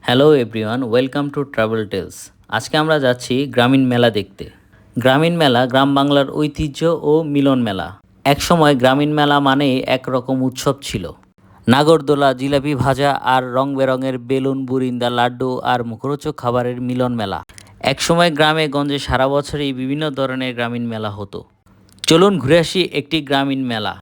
Hello everyone, welcome to Travel Tales. আজকে আমরা যাচ্ছি গ্রামীণ মেলা দেখতে। গ্রামীণ মেলা গ্রাম বাংলার ঐতিহ্য ও মিলন মেলা। একসময় গ্রামীণ মেলা মানেই একরকম উৎসব ছিল। নাগরদোলা, জিলাপি ভাজা আর রং বেরঙের বেলুন, বুরিন্দা, লাড্ডু আর মুখরোচক খাবারের মিলন মেলা। একসময় গ্রামে গঞ্জে সারা বছরই বিভিন্ন ধরনের গ্রামীণ মেলা হতো। চলুন ঘুরে আসি একটি গ্রামীণ মেলা।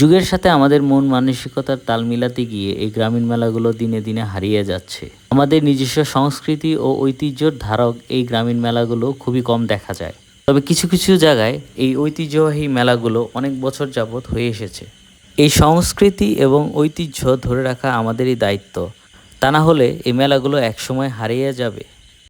যুগের সাথে আমাদের মন মানসিকতার তাল মিলাতে গিয়ে এই গ্রামীণ মেলাগুলো দিনে দিনে হারিয়ে যাচ্ছে। আমাদের নিজস্ব সংস্কৃতি ও ঐতিহ্যর ধারক এই গ্রামীণ মেলাগুলো খুবই কম দেখা যায়। তবে কিছু কিছু জায়গায় এই ঐতিহ্যবাহী মেলাগুলো অনেক বছর যাবৎ হয়ে এসেছে। এই সংস্কৃতি এবং ঐতিহ্য ধরে রাখা আমাদেরই দায়িত্ব। তা না হলে এই মেলাগুলো একসময় হারিয়ে যাবে।